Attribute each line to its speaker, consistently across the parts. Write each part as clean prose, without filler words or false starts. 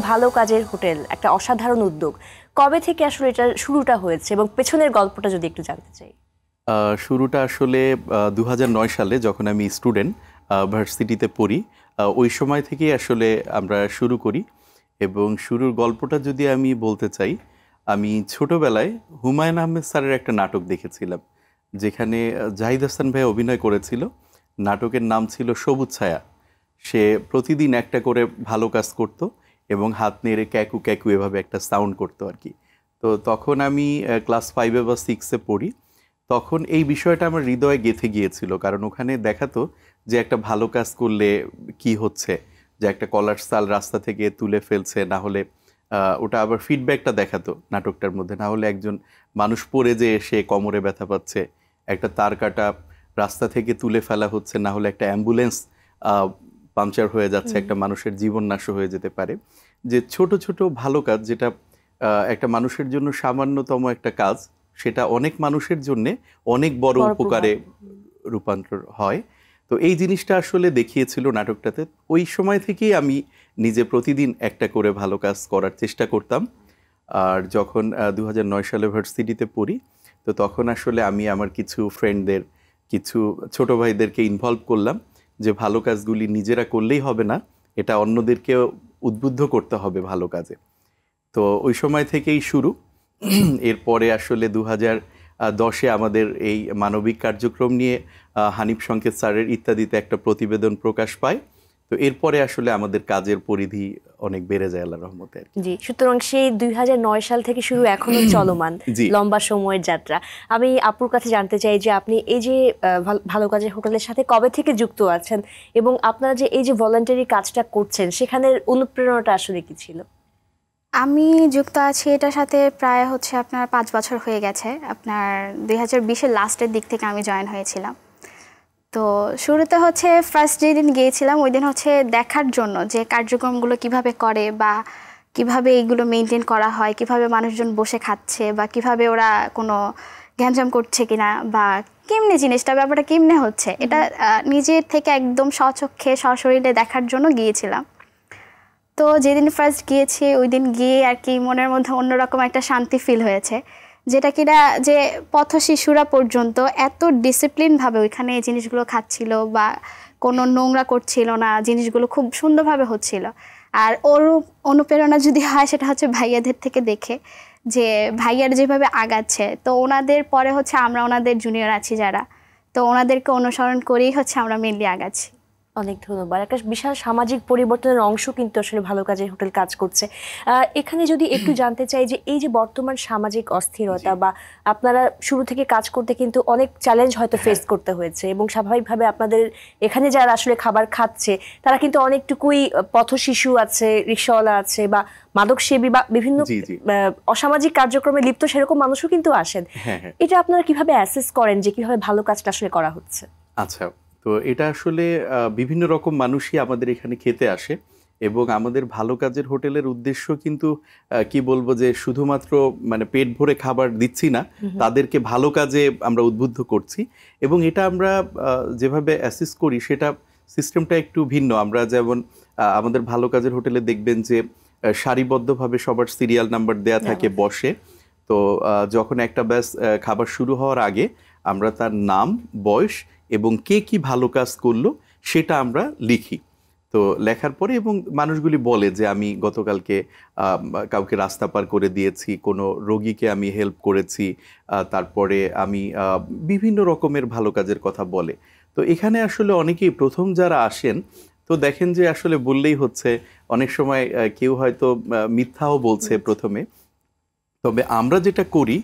Speaker 1: ভালো কাজের হোটেল একটা অসাধারণ উদ্যোগ, কবে থেকে আসলে এটা শুরুটা হয়েছে এবং পেছনের গল্পটা যদি একটু জানতে চাই।
Speaker 2: শুরুটা আসলে 2009 সালে যখন আমি স্টুডেন্ট ভার্সিটিতে পড়ি, ওই সময় থেকেই আসলে আমরা শুরু করি। এবং শুরুর গল্পটা যদি আমি বলতে চাই, আমি ছোটবেলায় হুমায়ুন আহমেদ স্যারের একটা নাটক দেখেছিলাম, যেখানে জাহিদ হাসান ভাই অভিনয় করেছিল। নাটকের নাম ছিল সবুজ ছায়া। সে প্রতিদিন একটা করে ভালো কাজ করত এবং হাত নেড়ে ক্যাকু ক্যাকু এভাবে একটা সাউন্ড করতো আর কি। তো তখন আমি ক্লাস 5 বা 6-এ পড়ি। তখন এই বিষয়টা আমার হৃদয়ে গেঁথে গিয়েছিল, কারণ ওখানে দেখাতো যে একটা ভালো কাজ করলে কি হচ্ছে, যে একটা কলার সাল রাস্তা থেকে তুলে ফেলছে, না হলে ওটা আবার ফিডব্যাকটা দেখাতো নাটকটার মধ্যে, না হলে একজন মানুষ পড়ে যে সে কোমরে ব্যথা পাচ্ছে, একটা তার কাটা রাস্তা থেকে তুলে ফেলা হচ্ছে, না হলে একটা অ্যাম্বুলেন্স পাংচার হয়ে যাচ্ছে, একটা মানুষের জীবন নাশ হয়ে যেতে পারে। যে ছোট ছোট ভালো কাজ, যেটা একটা মানুষের জন্য সামান্যতম একটা কাজ, সেটা অনেক মানুষের জন্য অনেক বড় উপকারে রূপান্তর হয়। তো এই জিনিসটা আসলে দেখিয়েছিল নাটকটাতে। ওই সময় থেকেই আমি নিজে প্রতিদিন একটা করে ভালো কাজ করার চেষ্টা করতাম। আর যখন 2009 সালে ভার্সিটিতে পড়ি, তো তখন আসলে আমি আমার কিছু ফ্রেন্ডদের, কিছু ছোট ভাইদেরকে ইনভলভ করলাম যে ভালো কাজগুলি নিজেরা করলেই হবে না, এটা অন্যদেরকেও উদ্বুদ্ধ করতে হবে ভালো কাজে। তো ওই সময় থেকেই শুরু। এরপরে আসলে 2010-এ আমাদের এই মানবিক কার্যক্রম নিয়ে হানিফ সংকেত স্যারের ইত্যাদিতে একটা প্রতিবেদন প্রকাশ পায়। তো এরপরে আসলে আমাদের কাজের পরিধি অনেক বেড়ে যায় আল্লাহর রহমতে।
Speaker 1: জি, সুতরাং সেই 2009 সাল থেকে শুরু, এখনো চলমান লম্বা সময়ের যাত্রা। আমি আপুর কাছে জানতে চাই যে আপনি এই যে ভালো কাজের হোটেলের সাথে কবে থেকে যুক্ত আছেন এবং আপনারা যে এই যে ভলান্টারি কাজটা করছেন সেখানের অনুপ্রেরণাটা আসলে কি ছিল?
Speaker 3: আমি যুক্ত আছি এটার সাথে প্রায় আপনার 5 বছর হয়ে গেছে। আপনার 2020-এর লাস্টের দিক থেকে আমি জয়েন হয়েছিলাম। তো শুরুতে ফার্স্ট যেদিন গিয়েছিলাম ওই দিন দেখার জন্য যে কার্যক্রমগুলো কিভাবে করে বা কিভাবে এইগুলো মেনটেন করা হয়, কিভাবে মানুষজন বসে খাচ্ছে বা কিভাবে ওরা কোনো গ্যাঞ্জাম করছে কিনা বা কেমনে জিনিসটা, ব্যাপারটা কেমনে হচ্ছে, এটা নিজের থেকে একদম স্বচক্ষে সশরীরে দেখার জন্য গিয়েছিলাম। তো যেদিন ফার্স্ট গিয়েছি ওই দিন গিয়ে আর কি মনের মধ্যে অন্যরকম একটা শান্তি ফিল হয়েছে, যেটা কিনা যে পথ শিশুরা পর্যন্ত এত ডিসিপ্লিনভাবে ওইখানে এই জিনিসগুলো খাচ্ছিল বা কোনো নোংরা করছিল না, জিনিসগুলো খুব সুন্দরভাবে হচ্ছিল। আর ওর অনুপ্রেরণা যদি হয় সেটা ভাইয়াদের থেকে দেখে, যে ভাইয়ার যেভাবে আগাচ্ছে, তো ওনাদের পরে আমরা ওনাদের জুনিয়র আছি যারা, তো ওনাদেরকে অনুসরণ করেই আমরা মেনলি আগাচ্ছি।
Speaker 1: অনেক ধন্যবাদ। একটা বিশাল সামাজিক পরিবর্তনের অংশ কিন্তু আসলে ভালো কাজের হোটেল কাজ করছে। এখানে যদি একটু জানতে চাই যে এই যে বর্তমান সামাজিক অস্থিরতা, বা আপনারা শুরু থেকে কাজ করতে কিন্তু অনেক চ্যালেঞ্জ হয়তো ফেস করতে হয়েছে, এবং স্বাভাবিকভাবে আপনাদের এখানে যারা আসলে খাবার খাচ্ছে তারা কিন্তু অনেকটুকুই পথ শিশু আছে, রিক্সাওয়ালা আছে, বা মাদক সেবী বা বিভিন্ন অসামাজিক কার্যক্রমে লিপ্ত সেরকম মানুষও কিন্তু আসেন। এটা আপনারা কিভাবে অ্যাসেস করেন যে কিভাবে ভালো কাজটা আসলে করা হচ্ছে?
Speaker 2: আচ্ছা, তো এটা আসলে বিভিন্ন রকম মানুষই আমাদের এখানে খেতে আসে, এবং আমাদের ভালো কাজের হোটেলের উদ্দেশ্য কিন্তু কি বলবো, যে শুধুমাত্র মানে পেট ভরে খাবার দিচ্ছি না, তাদেরকে ভালো কাজে আমরা উদ্বুদ্ধ করছি। এবং এটা আমরা যেভাবে অ্যাসেস করি সেটা সিস্টেমটা একটু ভিন্ন। আমরা যেমন আমাদের ভালো কাজের হোটেলে দেখবেন যে সারিবদ্ধভাবে সবার সিরিয়াল নাম্বার দেয়া থাকে বসে। তো যখন একটা ব্যাচ খাবার শুরু হওয়ার আগে আমরা তার নাম, বয়স এবং কে কি ভালো কাজ করলো সেটা আমরা লিখি। তো লেখার পরে এবং মানুষগুলি বলে যে আমি গতকালকে কাউকে রাস্তা পার করে দিয়েছি, কোনো রোগীকে আমি হেল্প করেছি, তারপরে আমি বিভিন্ন রকমের ভালো কাজের কথা বলে। তো এখানে আসলে অনেকেই প্রথম যারা আসেন, তো দেখেন যে আসলে বললেই হচ্ছে, অনেক সময় কেউ হয়তো মিথ্যাও বলছে প্রথমে। তবে আমরা যেটা করি,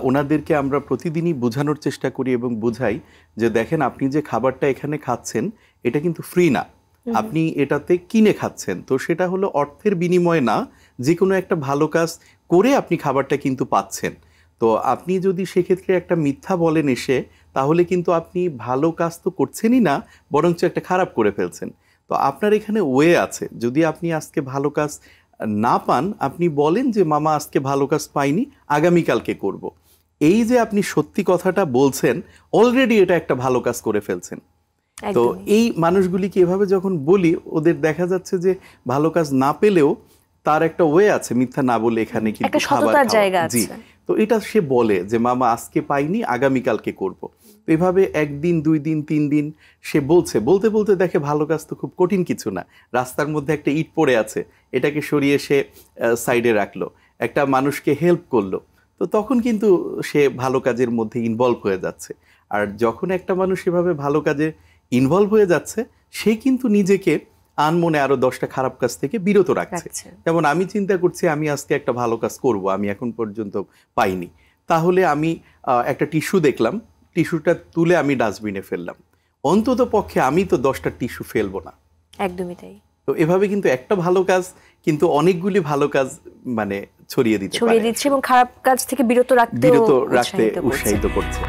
Speaker 2: ওনাদেরকে আমরা প্রতিদিনই বোঝানোর চেষ্টা করি এবং বুঝাই যে দেখেন, আপনি যে খাবারটা এখানে খাচ্ছেন এটা কিন্তু ফ্রি না, আপনি এটাতে কিনে খাচ্ছেন। তো সেটা হলো অর্থের বিনিময়ে না, যে কোনো একটা ভালো কাজ করে আপনি খাবারটা কিন্তু পাচ্ছেন। তো আপনি যদি সেক্ষেত্রে একটা মিথ্যা বলেন এসে, তাহলে কিন্তু আপনি ভালো কাজ তো করছেনই না, বরঞ্চ একটা খারাপ করে ফেলছেন। তো আপনার এখানে ওয়ে আছে, যদি আপনি আজকে ভালো কাজ না পান, আপনি বলেন যে মামা আজকে ভালো কাজ পাইনি, আগামীকালকে করব। এই যে আপনি সত্যি কথাটা বলছেন, অলরেডি এটা একটা ভালো কাজ করে ফেলছেন। তো এই মানুষগুলিকে এভাবে যখন বলি, ওদের দেখা যাচ্ছে যে ভালো কাজ না পেলেও তার একটা ওয়ে আছে, মিথ্যা না বলে এখানে কিন্তু
Speaker 1: একটা
Speaker 2: খাবার
Speaker 1: সততার
Speaker 2: খাওয়া।
Speaker 1: জায়গা
Speaker 2: জি,
Speaker 1: আছে।
Speaker 2: তো এটা সে বলে যে মামা আজকে পাইনি, আগামীকালকে করব। তো এভাবে 1 দিন 2 দিন 3 দিন সে বলতে বলতে দেখে ভালো কাজ তো খুব কঠিন কিছু না। রাস্তার মধ্যে একটা ইট পড়ে আছে, এটাকে সরিয়ে সে সাইডে রাখলো, একটা মানুষকে হেল্প করলো। তো তখন কিন্তু সে ভালো কাজের মধ্যে ইনভলভ হয়ে যাচ্ছে। আর যখন একটা মানুষ এভাবে ভালো কাজে ইনভলভ হয়ে যাচ্ছে, সে কিন্তু নিজেকে আনমনে আরো 10টা খারাপ কাজ থেকে বিরত রাখছে। যেমন আমি চিন্তা করছি আমি আজকে একটা ভালো কাজ করব, আমি এখন পর্যন্ত পাইনি, তাহলে আমি একটা টিস্যু দেখলাম, টিস্যুটা তুলে আমি ডাস্টবিনে ফেললাম, অন্তত পক্ষে আমি তো 10টা টিস্যু ফেলবো না।
Speaker 1: একদমই তাই।
Speaker 2: তো এভাবে কিন্তু একটা ভালো কাজ কিন্তু অনেকগুলি ভালো কাজ মানে ছড়িয়ে দিচ্ছে
Speaker 1: এবং খারাপ কাজ থেকে বিরত রাখতে
Speaker 2: উৎসাহিত করছে।